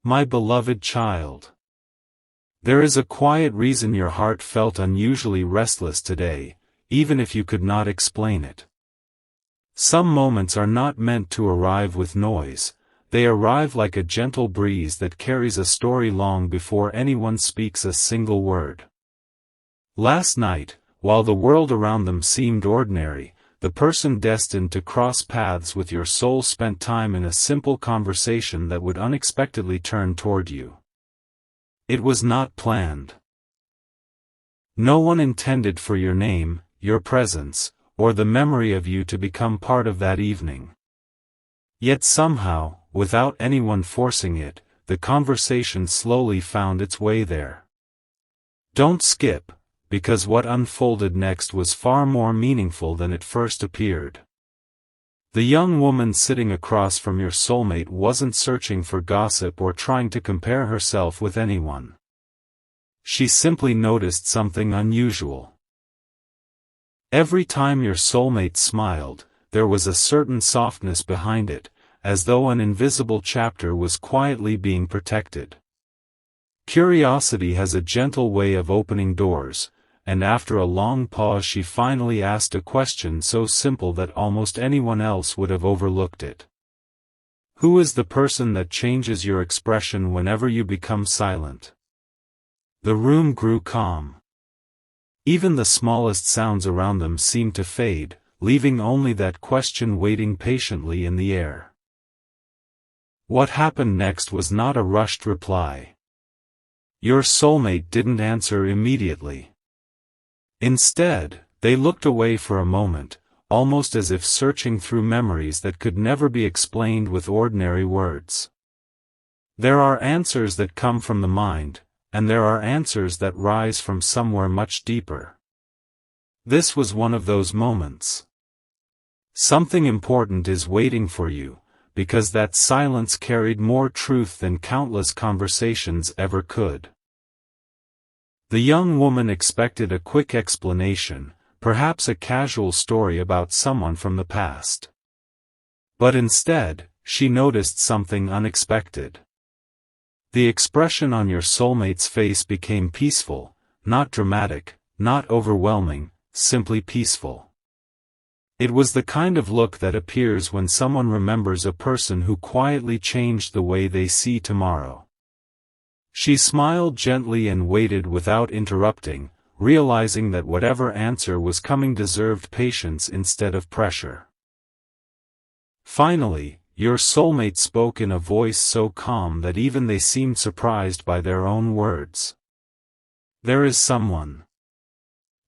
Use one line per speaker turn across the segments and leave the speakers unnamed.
My beloved child. There is a quiet reason your heart felt unusually restless today, even if you could not explain it. Some moments are not meant to arrive with noise, they arrive like a gentle breeze that carries a story long before anyone speaks a single word. Last night, while the world around them seemed ordinary, the person destined to cross paths with your soul spent time in a simple conversation that would unexpectedly turn toward you. It was not planned. No one intended for your name, your presence, or the memory of you to become part of that evening. Yet somehow, without anyone forcing it, the conversation slowly found its way there. Don't skip, because what unfolded next was far more meaningful than it first appeared. The young woman sitting across from your soulmate wasn't searching for gossip or trying to compare herself with anyone. She simply noticed something unusual. Every time your soulmate smiled, there was a certain softness behind it, as though an invisible chapter was quietly being protected. Curiosity has a gentle way of opening doors, and after a long pause she finally asked a question so simple that almost anyone else would have overlooked it. Who is the person that changes your expression whenever you become silent? The room grew calm. Even the smallest sounds around them seemed to fade, leaving only that question waiting patiently in the air. What happened next was not a rushed reply. Your soulmate didn't answer immediately. Instead, they looked away for a moment, almost as if searching through memories that could never be explained with ordinary words. There are answers that come from the mind, and there are answers that rise from somewhere much deeper. This was one of those moments. Something important is waiting for you, because that silence carried more truth than countless conversations ever could. The young woman expected a quick explanation, perhaps a casual story about someone from the past. But instead, she noticed something unexpected. The expression on your soulmate's face became peaceful, not dramatic, not overwhelming, simply peaceful. It was the kind of look that appears when someone remembers a person who quietly changed the way they see tomorrow. She smiled gently and waited without interrupting, realizing that whatever answer was coming deserved patience instead of pressure. Finally, your soulmate spoke in a voice so calm that even they seemed surprised by their own words. There is someone.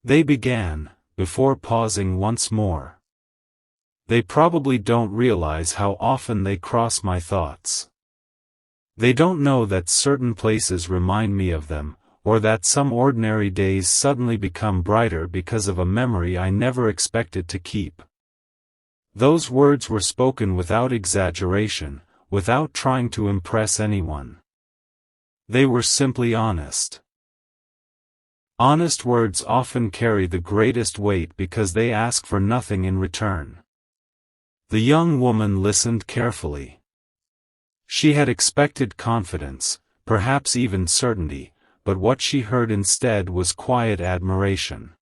They began, before pausing once more. They probably don't realize how often they cross my thoughts. They don't know that certain places remind me of them, or that some ordinary days suddenly become brighter because of a memory I never expected to keep. Those words were spoken without exaggeration, without trying to impress anyone. They were simply honest. Honest words often carry the greatest weight because they ask for nothing in return. The young woman listened carefully. She had expected confidence, perhaps even certainty, but what she heard instead was quiet admiration.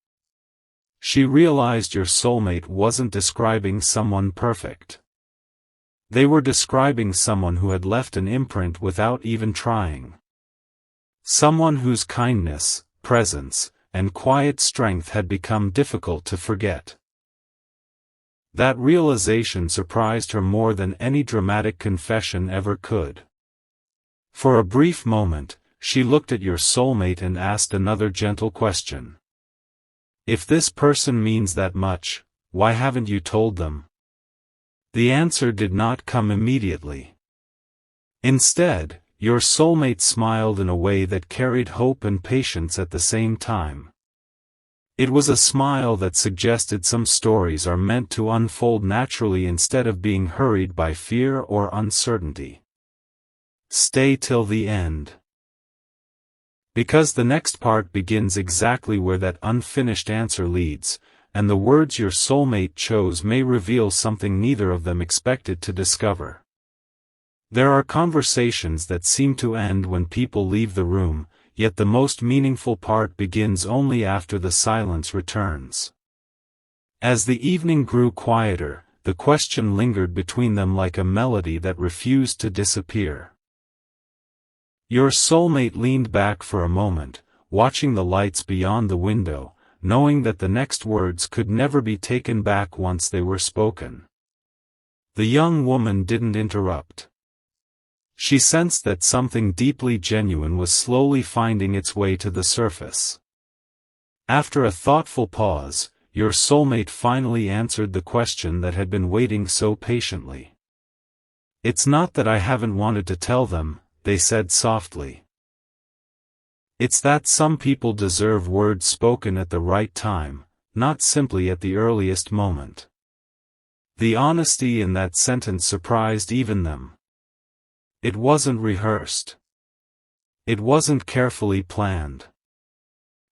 She realized your soulmate wasn't describing someone perfect. They were describing someone who had left an imprint without even trying. Someone whose kindness, presence, and quiet strength had become difficult to forget. That realization surprised her more than any dramatic confession ever could. For a brief moment, she looked at your soulmate and asked another gentle question. If this person means that much, why haven't you told them? The answer did not come immediately. Instead, your soulmate smiled in a way that carried hope and patience at the same time. It was a smile that suggested some stories are meant to unfold naturally instead of being hurried by fear or uncertainty. Stay till the end. Because the next part begins exactly where that unfinished answer leads, and the words your soulmate chose may reveal something neither of them expected to discover. There are conversations that seem to end when people leave the room, yet the most meaningful part begins only after the silence returns. As the evening grew quieter, the question lingered between them like a melody that refused to disappear. Your soulmate leaned back for a moment, watching the lights beyond the window, knowing that the next words could never be taken back once they were spoken. The young woman didn't interrupt. She sensed that something deeply genuine was slowly finding its way to the surface. After a thoughtful pause, your soulmate finally answered the question that had been waiting so patiently. "It's not that I haven't wanted to tell them," they said softly. "It's that some people deserve words spoken at the right time, not simply at the earliest moment." The honesty in that sentence surprised even them. It wasn't rehearsed. It wasn't carefully planned.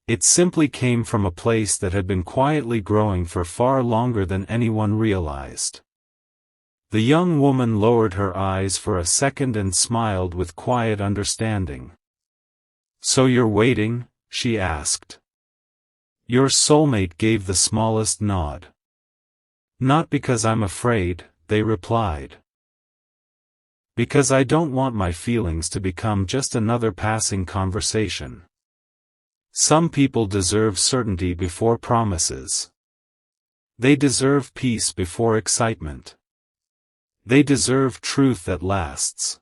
It simply came from a place that had been quietly growing for far longer than anyone realized. The young woman lowered her eyes for a second and smiled with quiet understanding. "So you're waiting?" she asked. Your soulmate gave the smallest nod. "Not because I'm afraid," they replied. "Because I don't want my feelings to become just another passing conversation. Some people deserve certainty before promises. They deserve peace before excitement. They deserve truth that lasts."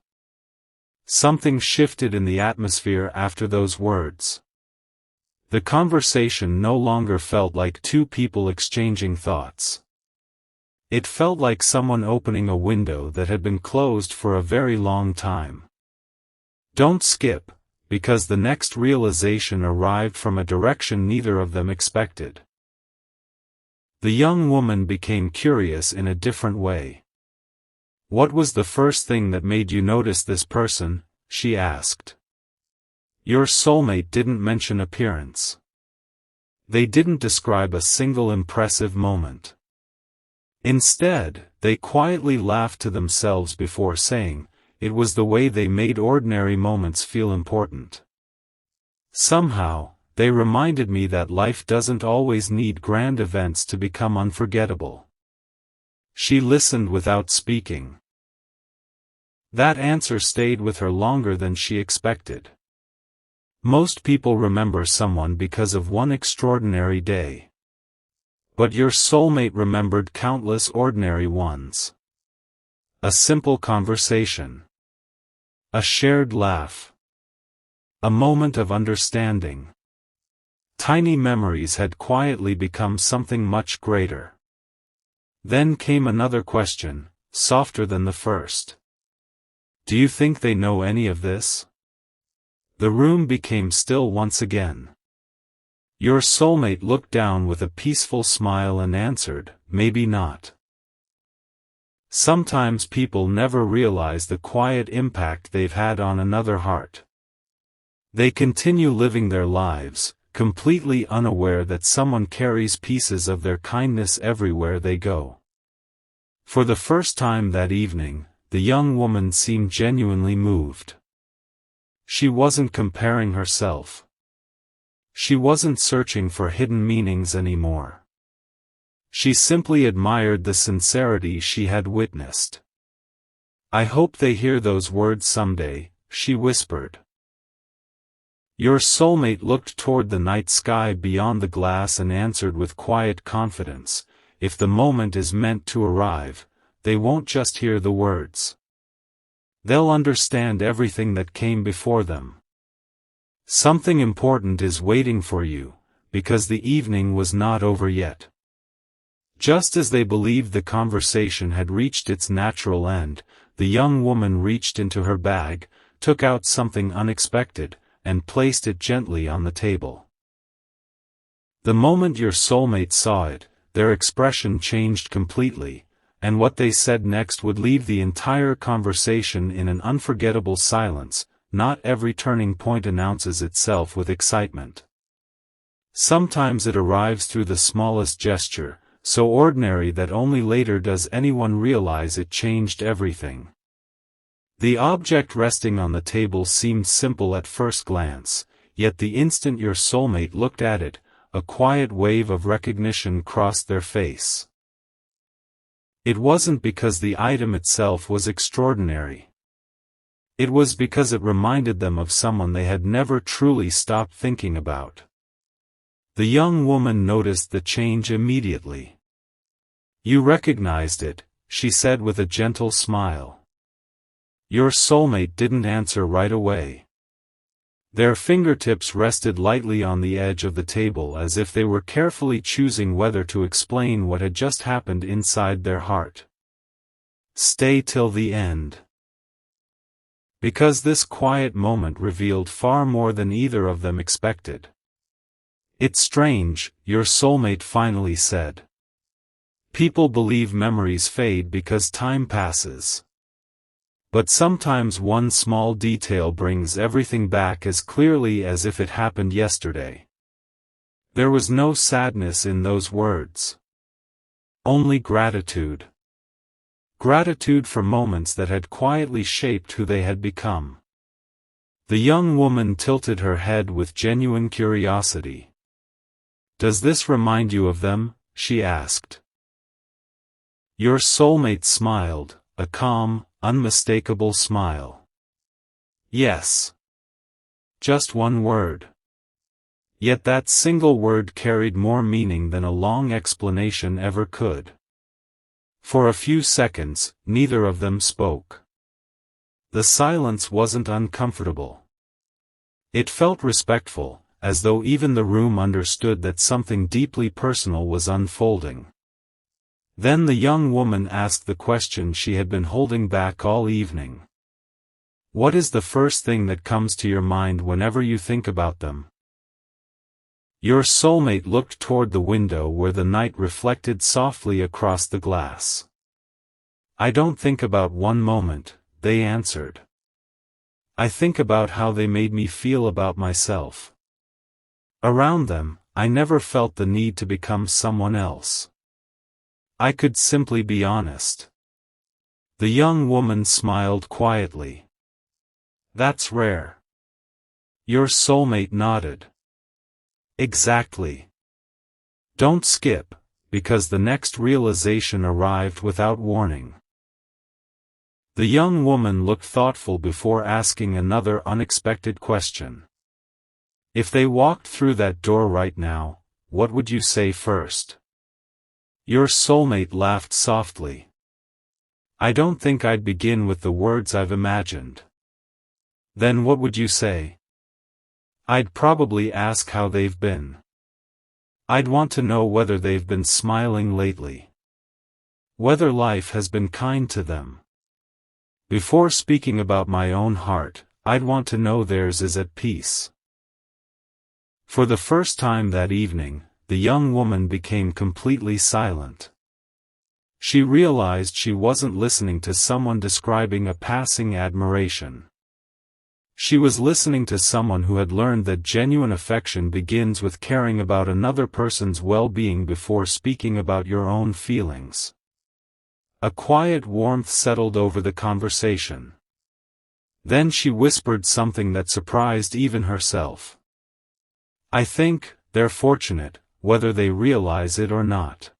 Something shifted in the atmosphere after those words. The conversation no longer felt like two people exchanging thoughts. It felt like someone opening a window that had been closed for a very long time. Don't skip, because the next realization arrived from a direction neither of them expected. The young woman became curious in a different way. "What was the first thing that made you notice this person?" she asked. Your soulmate didn't mention appearance. They didn't describe a single impressive moment. Instead, they quietly laughed to themselves before saying, "It was the way they made ordinary moments feel important. Somehow, they reminded me that life doesn't always need grand events to become unforgettable." She listened without speaking. That answer stayed with her longer than she expected. Most people remember someone because of one extraordinary day. But your soulmate remembered countless ordinary ones. A simple conversation. A shared laugh. A moment of understanding. Tiny memories had quietly become something much greater. Then came another question, softer than the first. "Do you think they know any of this?" The room became still once again. Your soulmate looked down with a peaceful smile and answered, "Maybe not." Sometimes people never realize the quiet impact they've had on another heart. They continue living their lives, completely unaware that someone carries pieces of their kindness everywhere they go. For the first time that evening, the young woman seemed genuinely moved. She wasn't comparing herself. She wasn't searching for hidden meanings anymore. She simply admired the sincerity she had witnessed. "I hope they hear those words someday," she whispered. Your soulmate looked toward the night sky beyond the glass and answered with quiet confidence, "If the moment is meant to arrive, they won't just hear the words. They'll understand everything that came before them. Something important is waiting for you, because the evening was not over yet." Just as they believed the conversation had reached its natural end, the young woman reached into her bag, took out something unexpected, and placed it gently on the table. The moment your soulmate saw it, their expression changed completely, and what they said next would leave the entire conversation in an unforgettable silence. Not every turning point announces itself with excitement. Sometimes it arrives through the smallest gesture, so ordinary that only later does anyone realize it changed everything. The object resting on the table seemed simple at first glance, yet the instant your soulmate looked at it, a quiet wave of recognition crossed their face. It wasn't because the item itself was extraordinary. It was because it reminded them of someone they had never truly stopped thinking about. The young woman noticed the change immediately. "You recognized it," she said with a gentle smile. Your soulmate didn't answer right away. Their fingertips rested lightly on the edge of the table as if they were carefully choosing whether to explain what had just happened inside their heart. "Stay till the end." Because this quiet moment revealed far more than either of them expected. "It's strange," your soulmate finally said. "People believe memories fade because time passes. But sometimes one small detail brings everything back as clearly as if it happened yesterday." There was no sadness in those words. Only gratitude. Gratitude for moments that had quietly shaped who they had become. The young woman tilted her head with genuine curiosity. "Does this remind you of them?" she asked. Your soulmate smiled, a calm, unmistakable smile. "Yes." Just one word. Yet that single word carried more meaning than a long explanation ever could. For a few seconds, neither of them spoke. The silence wasn't uncomfortable. It felt respectful, as though even the room understood that something deeply personal was unfolding. Then the young woman asked the question she had been holding back all evening. "What is the first thing that comes to your mind whenever you think about them?" Your soulmate looked toward the window where the night reflected softly across the glass. "I don't think about one moment," they answered. "I think about how they made me feel about myself. Around them, I never felt the need to become someone else. I could simply be honest." The young woman smiled quietly. "That's rare." Your soulmate nodded. "Exactly. Don't skip, because the next realization arrived without warning." The young woman looked thoughtful before asking another unexpected question. "If they walked through that door right now, what would you say first?" Your soulmate laughed softly. "I don't think I'd begin with the words I've imagined." "Then what would you say?" "I'd probably ask how they've been. I'd want to know whether they've been smiling lately. Whether life has been kind to them. Before speaking about my own heart, I'd want to know theirs is at peace." For the first time that evening, the young woman became completely silent. She realized she wasn't listening to someone describing a passing admiration. She was listening to someone who had learned that genuine affection begins with caring about another person's well-being before speaking about your own feelings. A quiet warmth settled over the conversation. Then she whispered something that surprised even herself. "I think they're fortunate, whether they realize it or not."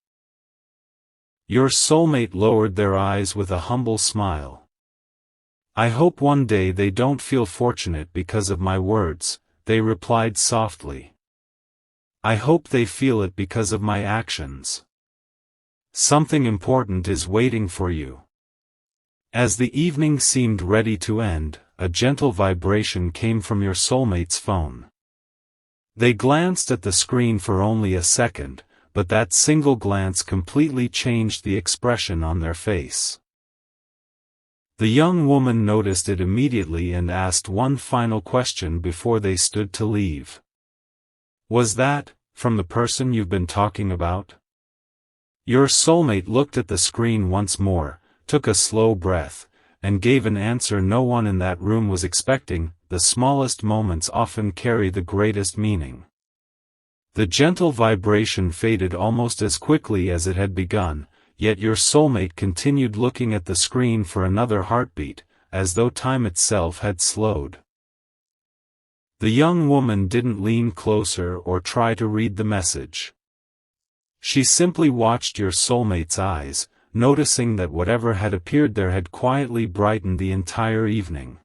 Your soulmate lowered their eyes with a humble smile. "I hope one day they don't feel fortunate because of my words," they replied softly. "I hope they feel it because of my actions. Something important is waiting for you." As the evening seemed ready to end, a gentle vibration came from your soulmate's phone. They glanced at the screen for only a second, but that single glance completely changed the expression on their face. The young woman noticed it immediately and asked one final question before they stood to leave. "Was that, from the person you've been talking about?" Your soulmate looked at the screen once more, took a slow breath, and gave an answer no one in that room was expecting. The smallest moments often carry the greatest meaning. The gentle vibration faded almost as quickly as it had begun, yet your soulmate continued looking at the screen for another heartbeat, as though time itself had slowed. The young woman didn't lean closer or try to read the message. She simply watched your soulmate's eyes, noticing that whatever had appeared there had quietly brightened the entire evening.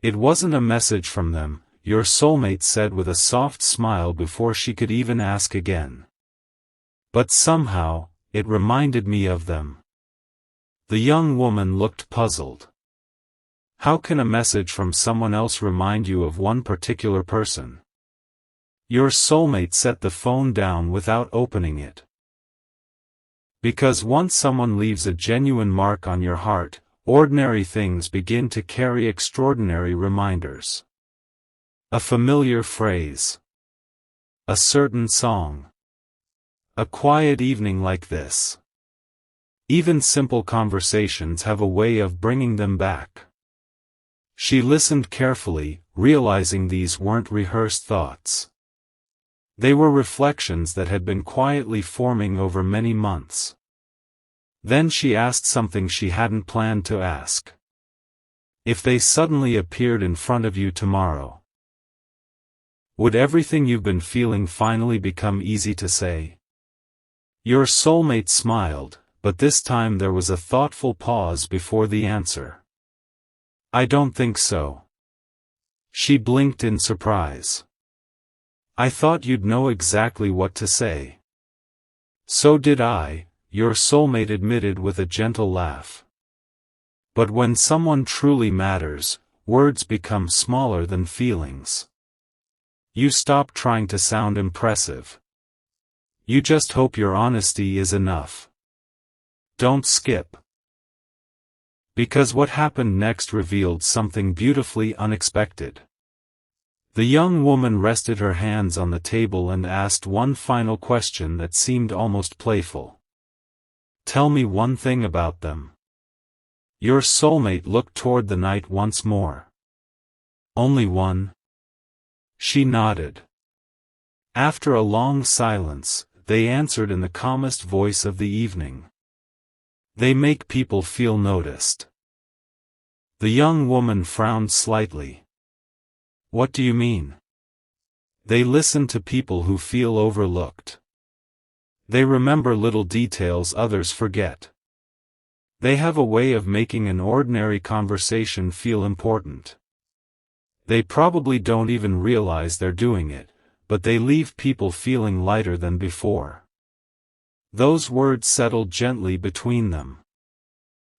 It wasn't a message from them, your soulmate said with a soft smile before she could even ask again. But somehow, it reminded me of them. The young woman looked puzzled. How can a message from someone else remind you of one particular person? Your soulmate set the phone down without opening it. Because once someone leaves a genuine mark on your heart, ordinary things begin to carry extraordinary reminders. A familiar phrase. A certain song. A quiet evening like this. Even simple conversations have a way of bringing them back. She listened carefully, realizing these weren't rehearsed thoughts. They were reflections that had been quietly forming over many months. Then she asked something she hadn't planned to ask. If they suddenly appeared in front of you tomorrow, would everything you've been feeling finally become easy to say? Your soulmate smiled, but this time there was a thoughtful pause before the answer. I don't think so. She blinked in surprise. I thought you'd know exactly what to say. So did I, your soulmate admitted with a gentle laugh. But when someone truly matters, words become smaller than feelings. You stop trying to sound impressive. You just hope your honesty is enough. Don't skip. Because what happened next revealed something beautifully unexpected. The young woman rested her hands on the table and asked one final question that seemed almost playful. Tell me one thing about them. Your soulmate looked toward the night once more. Only one? She nodded. After a long silence, they answered in the calmest voice of the evening. They make people feel noticed. The young woman frowned slightly. What do you mean? They listen to people who feel overlooked. They remember little details others forget. They have a way of making an ordinary conversation feel important. They probably don't even realize they're doing it, but they leave people feeling lighter than before. Those words settled gently between them.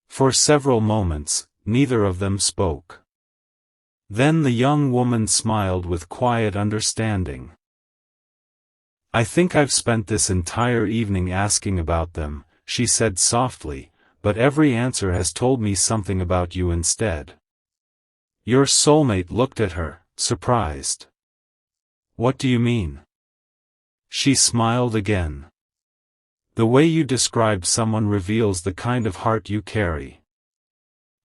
For several moments, neither of them spoke. Then the young woman smiled with quiet understanding. I think I've spent this entire evening asking about them, she said softly, but every answer has told me something about you instead. Your soulmate looked at her, surprised. What do you mean? She smiled again. The way you describe someone reveals the kind of heart you carry.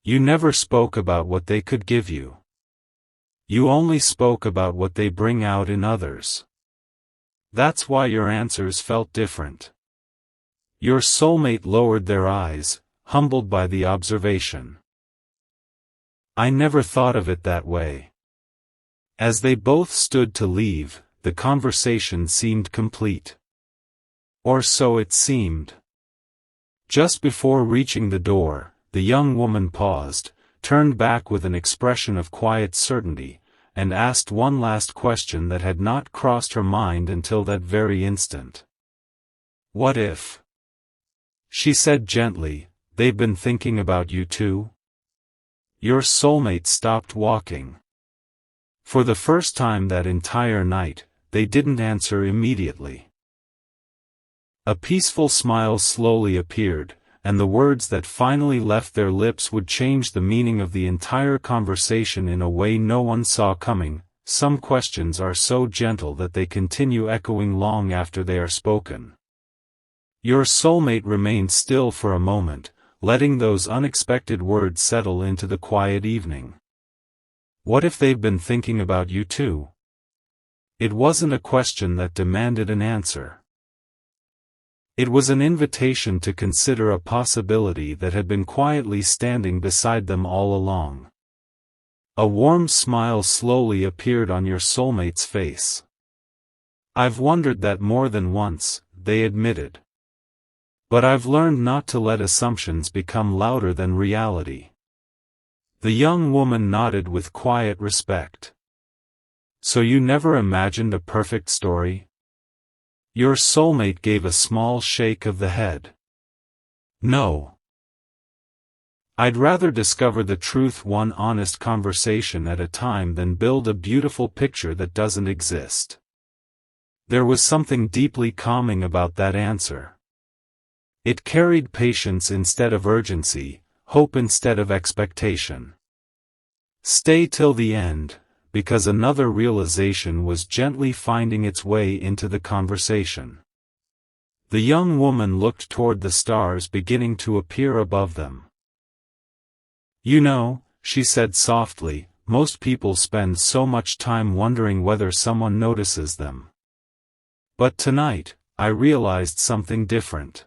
You never spoke about what they could give you. You only spoke about what they bring out in others. That's why your answers felt different. Your soulmate lowered their eyes, humbled by the observation. I never thought of it that way. As they both stood to leave, the conversation seemed complete. Or so it seemed. Just before reaching the door, the young woman paused, turned back with an expression of quiet certainty, and asked one last question that had not crossed her mind until that very instant. What if? She said gently, they've been thinking about you too? Your soulmate stopped walking. For the first time that entire night, they didn't answer immediately. A peaceful smile slowly appeared, and the words that finally left their lips would change the meaning of the entire conversation in a way no one saw coming. Some questions are so gentle that they continue echoing long after they are spoken. Your soulmate remained still for a moment, letting those unexpected words settle into the quiet evening. What if they've been thinking about you too? It wasn't a question that demanded an answer. It was an invitation to consider a possibility that had been quietly standing beside them all along. A warm smile slowly appeared on your soulmate's face. "I've wondered that more than once," they admitted. "But I've learned not to let assumptions become louder than reality." The young woman nodded with quiet respect. "So you never imagined a perfect story?" Your soulmate gave a small shake of the head. "No. I'd rather discover the truth one honest conversation at a time than build a beautiful picture that doesn't exist." There was something deeply calming about that answer. It carried patience instead of urgency, hope instead of expectation. Stay till the end, because another realization was gently finding its way into the conversation. The young woman looked toward the stars beginning to appear above them. "You know," she said softly, "most people spend so much time wondering whether someone notices them. But tonight, I realized something different."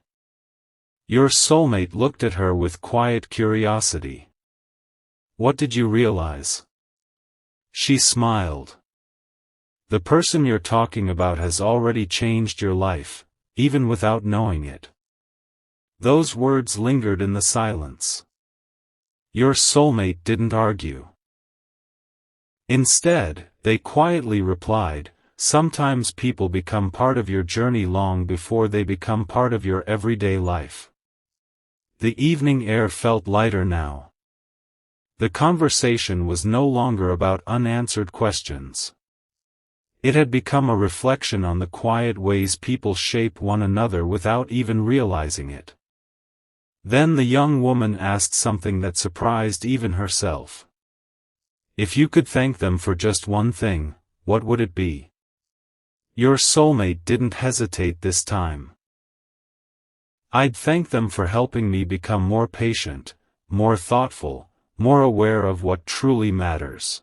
Your soulmate looked at her with quiet curiosity. "What did you realize?" She smiled. "The person you're talking about has already changed your life, even without knowing it." Those words lingered in the silence. Your soulmate didn't argue. Instead, they quietly replied, "Sometimes people become part of your journey long before they become part of your everyday life." The evening air felt lighter now. The conversation was no longer about unanswered questions. It had become a reflection on the quiet ways people shape one another without even realizing it. Then the young woman asked something that surprised even herself. "If you could thank them for just one thing, what would it be?" Your soulmate didn't hesitate this time. "I'd thank them for helping me become more patient, more thoughtful, more aware of what truly matters.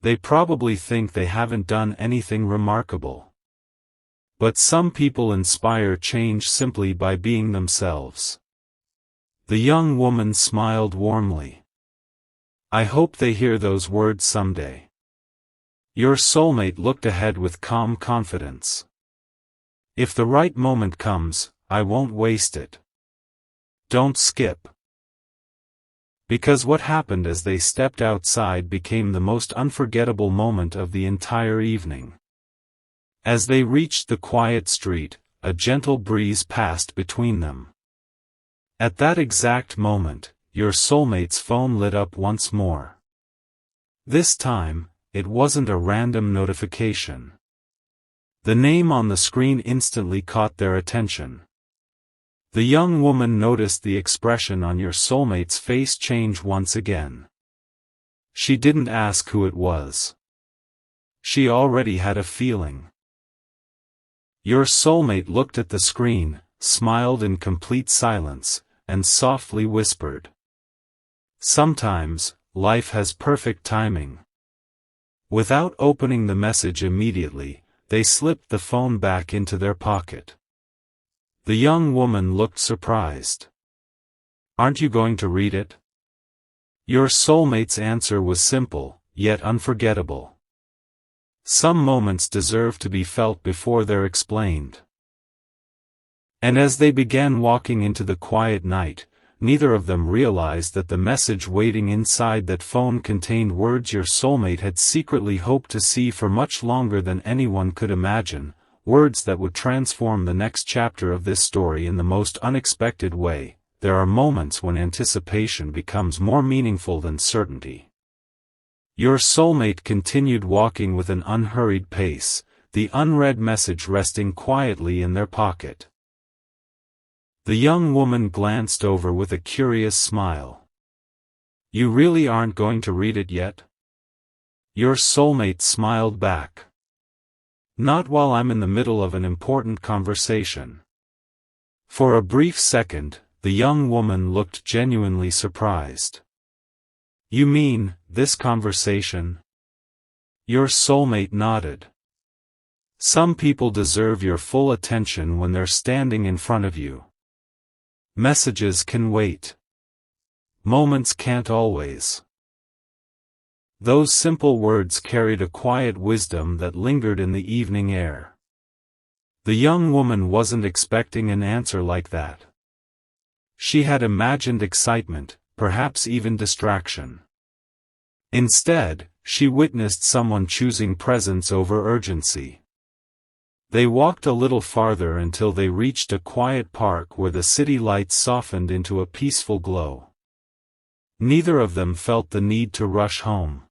They probably think they haven't done anything remarkable. But some people inspire change simply by being themselves." The young woman smiled warmly. "I hope they hear those words someday." Your soulmate looked ahead with calm confidence. "If the right moment comes, I won't waste it. Don't skip." Because what happened as they stepped outside became the most unforgettable moment of the entire evening. As they reached the quiet street, a gentle breeze passed between them. At that exact moment, your soulmate's phone lit up once more. This time, it wasn't a random notification. The name on the screen instantly caught their attention. The young woman noticed the expression on your soulmate's face change once again. She didn't ask who it was. She already had a feeling. Your soulmate looked at the screen, smiled in complete silence, and softly whispered, "Sometimes, life has perfect timing." Without opening the message immediately, they slipped the phone back into their pocket. The young woman looked surprised. "Aren't you going to read it?" Your soulmate's answer was simple, yet unforgettable. Some moments deserve to be felt before they're explained. And as they began walking into the quiet night, neither of them realized that the message waiting inside that phone contained words your soulmate had secretly hoped to see for much longer than anyone could imagine, words that would transform the next chapter of this story in the most unexpected way. There are moments when anticipation becomes more meaningful than certainty. Your soulmate continued walking with an unhurried pace, the unread message resting quietly in their pocket. The young woman glanced over with a curious smile. "You really aren't going to read it yet?" Your soulmate smiled back. "Not while I'm in the middle of an important conversation." For a brief second, the young woman looked genuinely surprised. "You mean, this conversation?" Your soulmate nodded. Some people deserve your full attention when they're standing in front of you. Messages can wait. Moments can't always. Those simple words carried a quiet wisdom that lingered in the evening air. The young woman wasn't expecting an answer like that. She had imagined excitement, perhaps even distraction. Instead, she witnessed someone choosing presence over urgency. They walked a little farther until they reached a quiet park where the city lights softened into a peaceful glow. Neither of them felt the need to rush home.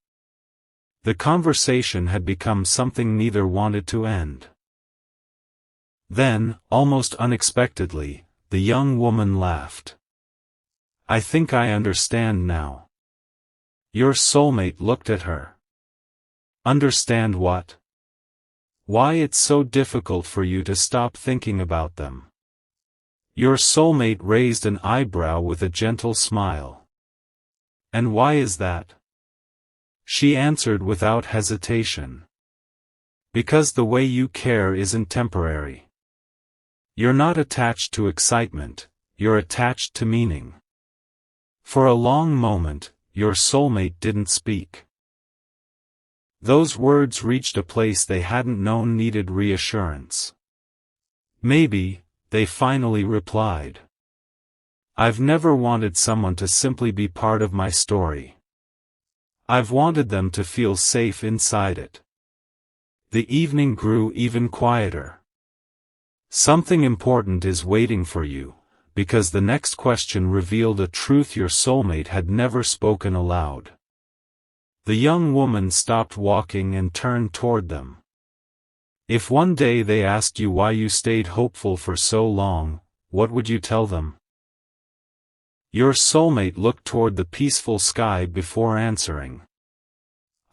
The conversation had become something neither wanted to end. Then, almost unexpectedly, the young woman laughed. "I think I understand now." Your soulmate looked at her. "Understand what?" "Why it's so difficult for you to stop thinking about them." Your soulmate raised an eyebrow with a gentle smile. "And why is that?" She answered without hesitation. "Because the way you care isn't temporary. You're not attached to excitement, you're attached to meaning." For a long moment, your soulmate didn't speak. Those words reached a place they hadn't known needed reassurance. "Maybe," they finally replied. "I've never wanted someone to simply be part of my story. I've wanted them to feel safe inside it." The evening grew even quieter. Something important is waiting for you, because the next question revealed a truth your soulmate had never spoken aloud. The young woman stopped walking and turned toward them. "If one day they asked you why you stayed hopeful for so long, what would you tell them?" Your soulmate looked toward the peaceful sky before answering.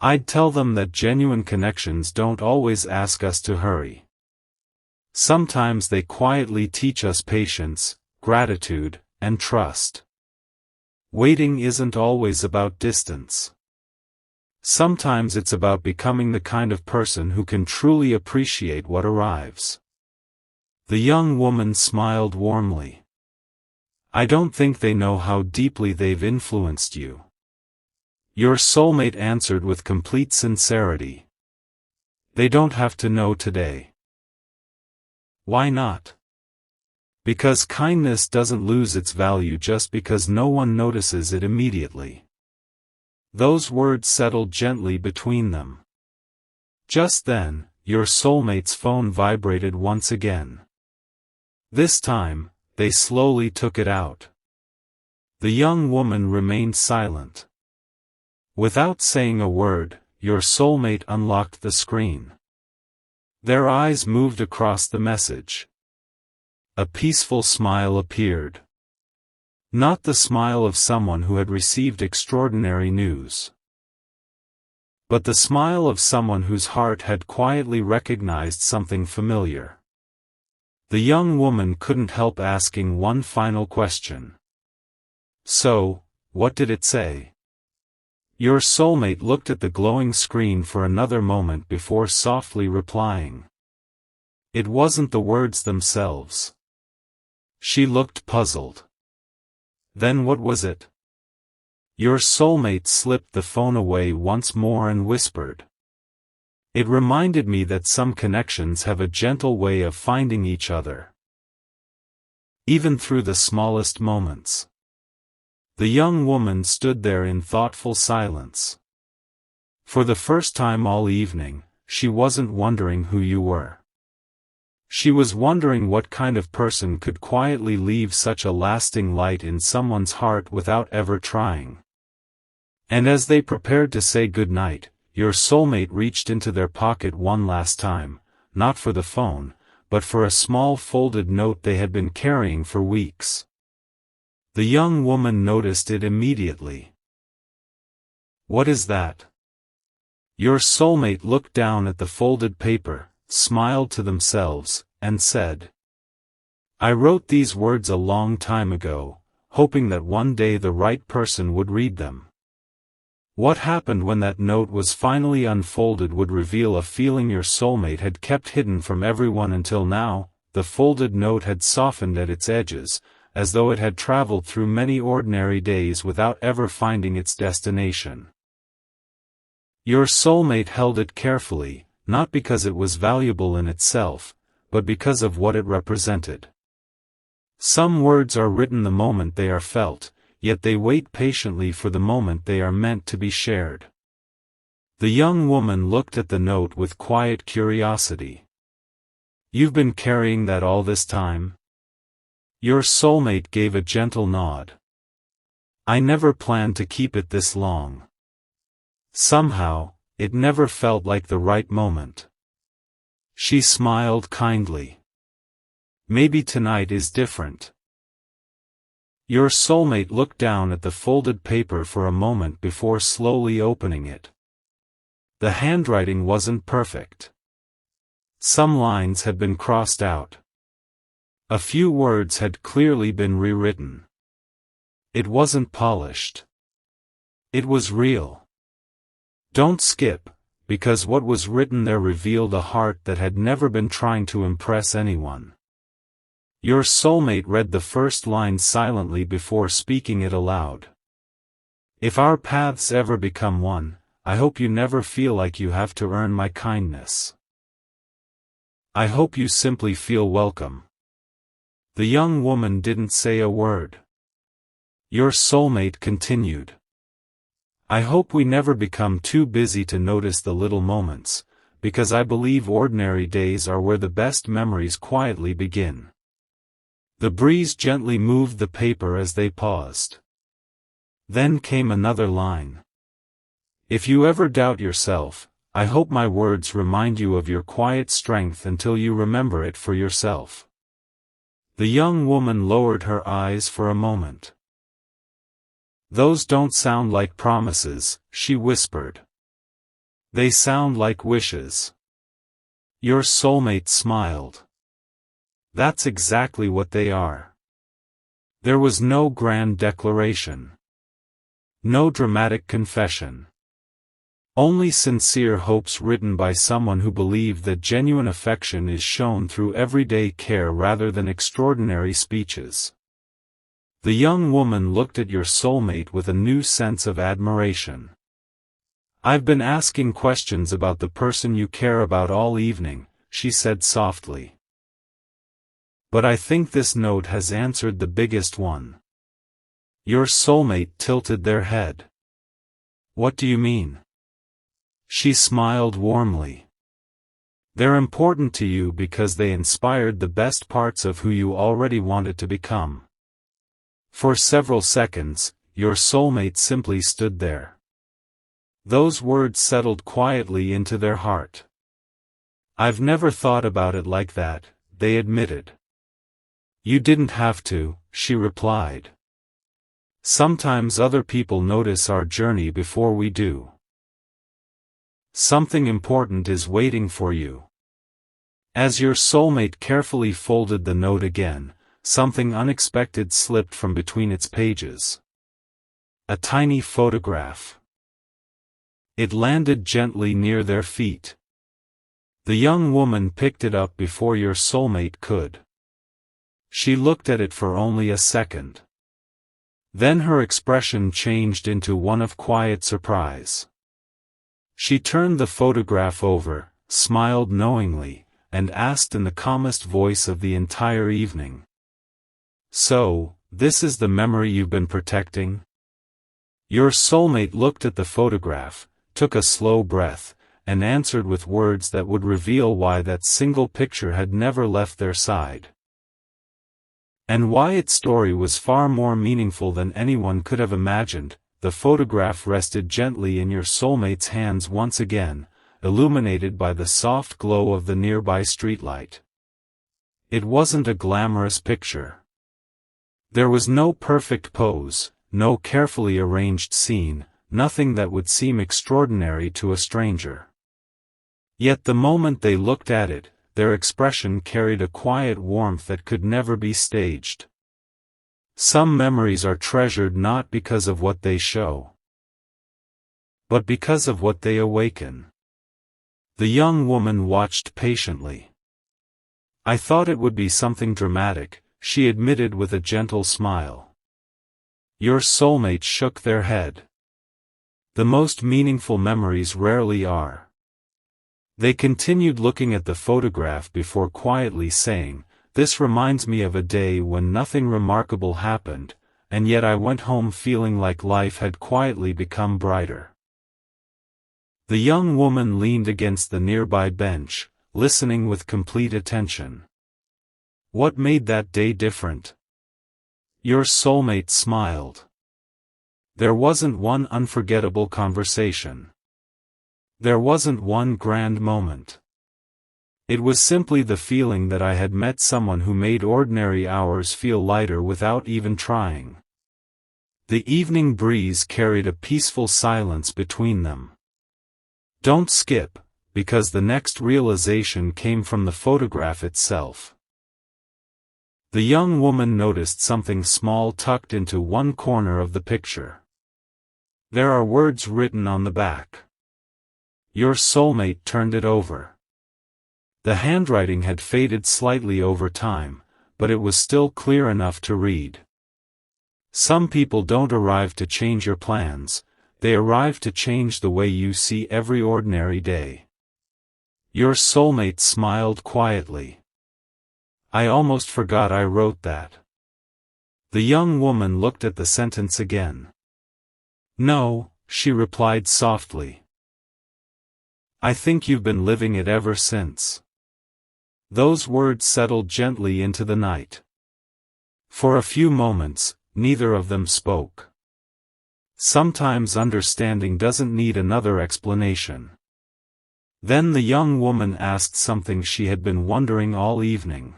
"I'd tell them that genuine connections don't always ask us to hurry. Sometimes they quietly teach us patience, gratitude, and trust. Waiting isn't always about distance. Sometimes it's about becoming the kind of person who can truly appreciate what arrives." The young woman smiled warmly. "I don't think they know how deeply they've influenced you." Your soulmate answered with complete sincerity. "They don't have to know today." "Why not?" "Because kindness doesn't lose its value just because no one notices it immediately." Those words settled gently between them. Just then, your soulmate's phone vibrated once again. This time, they slowly took it out. The young woman remained silent. Without saying a word, your soulmate unlocked the screen. Their eyes moved across the message. A peaceful smile appeared. Not the smile of someone who had received extraordinary news, but the smile of someone whose heart had quietly recognized something familiar. The young woman couldn't help asking one final question. "So, what did it say?" Your soulmate looked at the glowing screen for another moment before softly replying. "It wasn't the words themselves." She looked puzzled. "Then what was it?" Your soulmate slipped the phone away once more and whispered. "It reminded me that some connections have a gentle way of finding each other, even through the smallest moments." The young woman stood there in thoughtful silence. For the first time all evening, she wasn't wondering who you were. She was wondering what kind of person could quietly leave such a lasting light in someone's heart without ever trying. And as they prepared to say goodnight, your soulmate reached into their pocket one last time, not for the phone, but for a small folded note they had been carrying for weeks. The young woman noticed it immediately. "What is that?" Your soulmate looked down at the folded paper, smiled to themselves, and said, "I wrote these words a long time ago, hoping that one day the right person would read them. What happened when that note was finally unfolded would reveal a feeling your soulmate had kept hidden from everyone until now. The folded note had softened at its edges, as though it had traveled through many ordinary days without ever finding its destination. Your soulmate held it carefully, not because it was valuable in itself, but because of what it represented. Some words are written the moment they are felt, yet they wait patiently for the moment they are meant to be shared. The young woman looked at the note with quiet curiosity. "You've been carrying that all this time?" Your soulmate gave a gentle nod. "I never planned to keep it this long. Somehow, it never felt like the right moment." She smiled kindly. "Maybe tonight is different." Your soulmate looked down at the folded paper for a moment before slowly opening it. The handwriting wasn't perfect. Some lines had been crossed out. A few words had clearly been rewritten. It wasn't polished. It was real. Don't skip, because what was written there revealed a heart that had never been trying to impress anyone. Your soulmate read the first line silently before speaking it aloud. "If our paths ever become one, I hope you never feel like you have to earn my kindness. I hope you simply feel welcome." The young woman didn't say a word. Your soulmate continued. "I hope we never become too busy to notice the little moments, because I believe ordinary days are where the best memories quietly begin." The breeze gently moved the paper as they paused. Then came another line. "If you ever doubt yourself, I hope my words remind you of your quiet strength until you remember it for yourself." The young woman lowered her eyes for a moment. "Those don't sound like promises," she whispered. "They sound like wishes." Your soulmate smiled. "That's exactly what they are." There was no grand declaration. No dramatic confession. Only sincere hopes written by someone who believed that genuine affection is shown through everyday care rather than extraordinary speeches. The young woman looked at your soulmate with a new sense of admiration. "I've been asking questions about the person you care about all evening," she said softly. "But I think this note has answered the biggest one." Your soulmate tilted their head. "What do you mean?" She smiled warmly. "They're important to you because they inspired the best parts of who you already wanted to become." For several seconds, your soulmate simply stood there. Those words settled quietly into their heart. "I've never thought about it like that," they admitted. "You didn't have to," she replied. "Sometimes other people notice our journey before we do. Something important is waiting for you." As your soulmate carefully folded the note again, something unexpected slipped from between its pages. A tiny photograph. It landed gently near their feet. The young woman picked it up before your soulmate could. She looked at it for only a second. Then her expression changed into one of quiet surprise. She turned the photograph over, smiled knowingly, and asked in the calmest voice of the entire evening. "So, this is the memory you've been protecting?" Your soulmate looked at the photograph, took a slow breath, and answered with words that would reveal why that single picture had never left their side. And why its story was far more meaningful than anyone could have imagined. The photograph rested gently in your soulmate's hands once again, illuminated by the soft glow of the nearby streetlight. It wasn't a glamorous picture. There was no perfect pose, no carefully arranged scene, nothing that would seem extraordinary to a stranger. Yet the moment they looked at it, their expression carried a quiet warmth that could never be staged. Some memories are treasured not because of what they show, but because of what they awaken. The young woman watched patiently. I thought it would be something dramatic, she admitted with a gentle smile. Your soulmate shook their head. The most meaningful memories rarely are. They continued looking at the photograph before quietly saying, this reminds me of a day when nothing remarkable happened, and yet I went home feeling like life had quietly become brighter. The young woman leaned against the nearby bench, listening with complete attention. What made that day different? Your soulmate smiled. There wasn't one unforgettable conversation. There wasn't one grand moment. It was simply the feeling that I had met someone who made ordinary hours feel lighter without even trying. The evening breeze carried a peaceful silence between them. Don't skip, because the next realization came from the photograph itself. The young woman noticed something small tucked into one corner of the picture. There are words written on the back. Your soulmate turned it over. The handwriting had faded slightly over time, but it was still clear enough to read. Some people don't arrive to change your plans, they arrive to change the way you see every ordinary day. Your soulmate smiled quietly. I almost forgot I wrote that. The young woman looked at the sentence again. No, she replied softly. I think you've been living it ever since. Those words settled gently into the night. For a few moments, neither of them spoke. Sometimes understanding doesn't need another explanation. Then the young woman asked something she had been wondering all evening.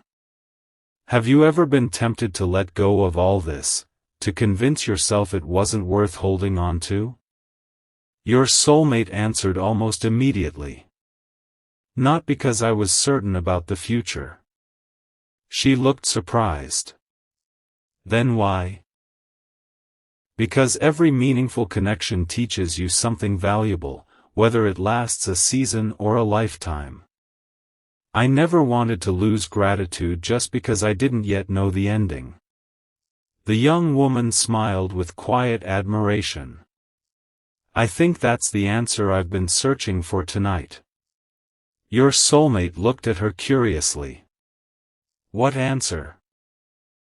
Have you ever been tempted to let go of all this, to convince yourself it wasn't worth holding on to? Your soulmate answered almost immediately. Not because I was certain about the future. She looked surprised. Then why? Because every meaningful connection teaches you something valuable, whether it lasts a season or a lifetime. I never wanted to lose gratitude just because I didn't yet know the ending. The young woman smiled with quiet admiration. I think that's the answer I've been searching for tonight. Your soulmate looked at her curiously. What answer?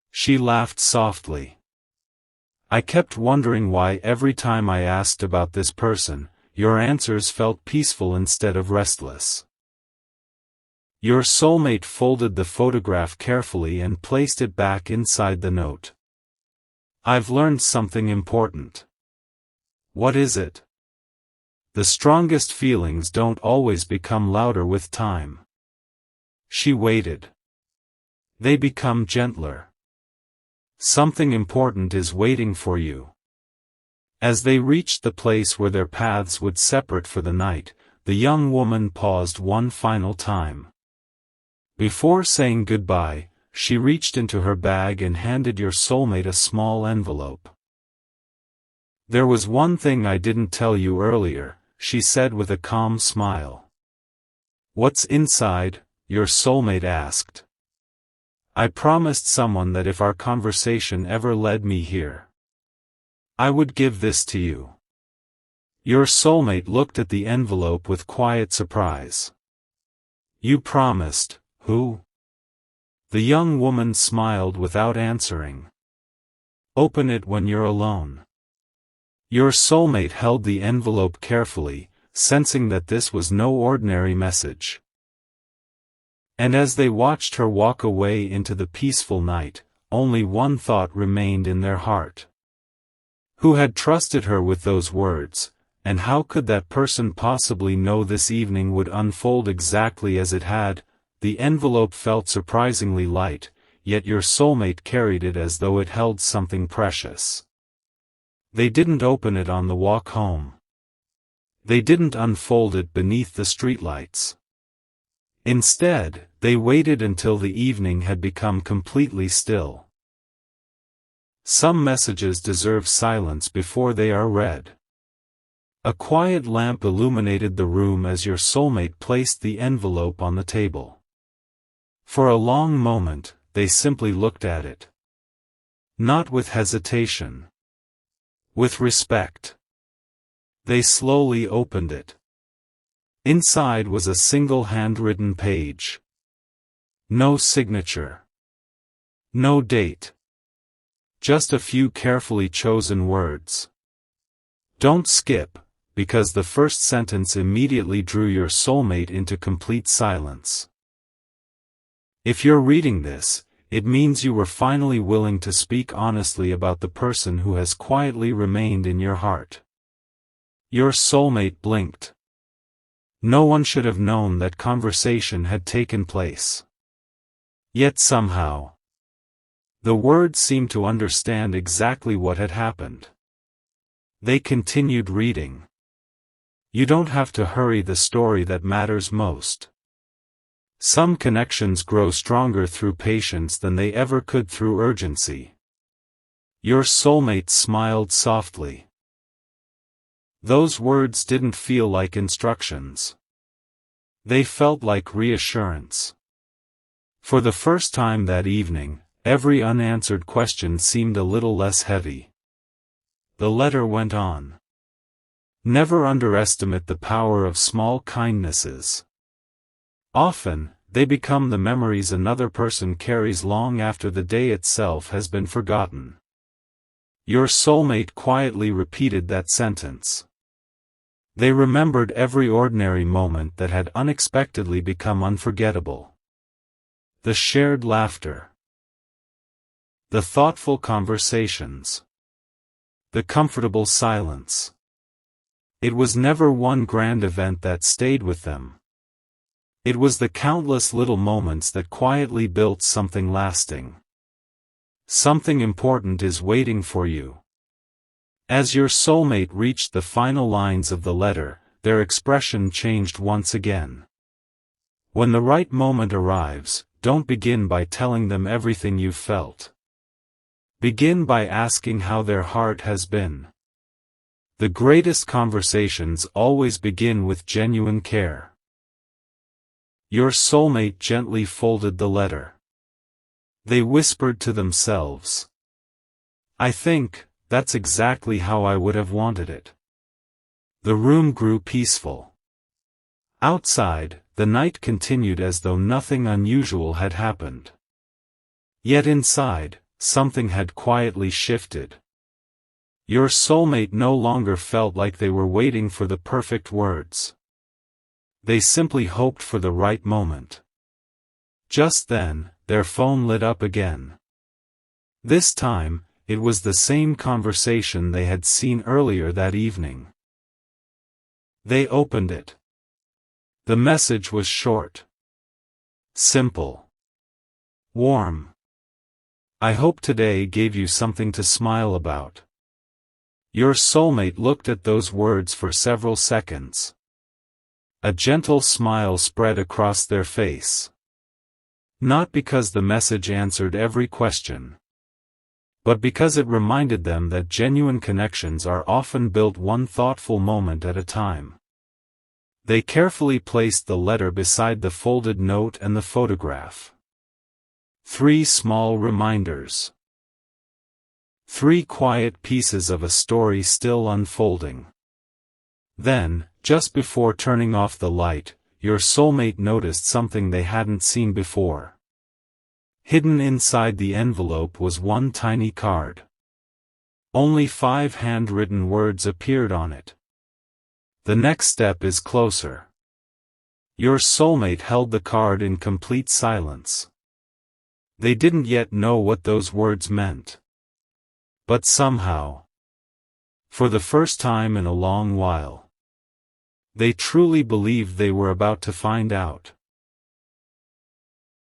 She laughed softly. I kept wondering why every time I asked about this person, your answers felt peaceful instead of restless. Your soulmate folded the photograph carefully and placed it back inside the note. I've learned something important. What is it? The strongest feelings don't always become louder with time. She waited. They become gentler. Something important is waiting for you. As they reached the place where their paths would separate for the night, the young woman paused one final time. Before saying goodbye, she reached into her bag and handed your soulmate a small envelope. There was one thing I didn't tell you earlier, she said with a calm smile. What's inside? Your soulmate asked. I promised someone that if our conversation ever led me here, I would give this to you. Your soulmate looked at the envelope with quiet surprise. You promised, who? The young woman smiled without answering. Open it when you're alone. Your soulmate held the envelope carefully, sensing that this was no ordinary message. And as they watched her walk away into the peaceful night, only one thought remained in their heart. Who had trusted her with those words, and how could that person possibly know this evening would unfold exactly as it had? The envelope felt surprisingly light, yet your soulmate carried it as though it held something precious. They didn't open it on the walk home. They didn't unfold it beneath the streetlights. Instead, they waited until the evening had become completely still. Some messages deserve silence before they are read. A quiet lamp illuminated the room as your soulmate placed the envelope on the table. For a long moment, they simply looked at it. Not with hesitation. With respect. They slowly opened it. Inside was a single handwritten page. No signature. No date. Just a few carefully chosen words. Don't skip, because the first sentence immediately drew your soulmate into complete silence. If you're reading this, it means you were finally willing to speak honestly about the person who has quietly remained in your heart. Your soulmate blinked. No one should have known that conversation had taken place. Yet somehow, the words seemed to understand exactly what had happened. They continued reading. You don't have to hurry the story that matters most. Some connections grow stronger through patience than they ever could through urgency. Your soulmate smiled softly. Those words didn't feel like instructions. They felt like reassurance. For the first time that evening, every unanswered question seemed a little less heavy. The letter went on. Never underestimate the power of small kindnesses. Often, they become the memories another person carries long after the day itself has been forgotten. Your soulmate quietly repeated that sentence. They remembered every ordinary moment that had unexpectedly become unforgettable. The shared laughter. The thoughtful conversations. The comfortable silence. It was never one grand event that stayed with them. It was the countless little moments that quietly built something lasting. Something important is waiting for you. As your soulmate reached the final lines of the letter, their expression changed once again. When the right moment arrives, don't begin by telling them everything you've felt. Begin by asking how their heart has been. The greatest conversations always begin with genuine care. Your soulmate gently folded the letter. They whispered to themselves. I think, that's exactly how I would have wanted it. The room grew peaceful. Outside, the night continued as though nothing unusual had happened. Yet inside, something had quietly shifted. Your soulmate no longer felt like they were waiting for the perfect words. They simply hoped for the right moment. Just then, their phone lit up again. This time, it was the same conversation they had seen earlier that evening. They opened it. The message was short. Simple. Warm. I hope today gave you something to smile about. Your soulmate looked at those words for several seconds. A gentle smile spread across their face. Not because the message answered every question, but because it reminded them that genuine connections are often built one thoughtful moment at a time. They carefully placed the letter beside the folded note and the photograph. 3 small reminders. 3 quiet pieces of a story still unfolding. Then, just before turning off the light, your soulmate noticed something they hadn't seen before. Hidden inside the envelope was one tiny card. Only 5 handwritten words appeared on it. The next step is closer. Your soulmate held the card in complete silence. They didn't yet know what those words meant. But somehow, for the first time in a long while, they truly believed they were about to find out.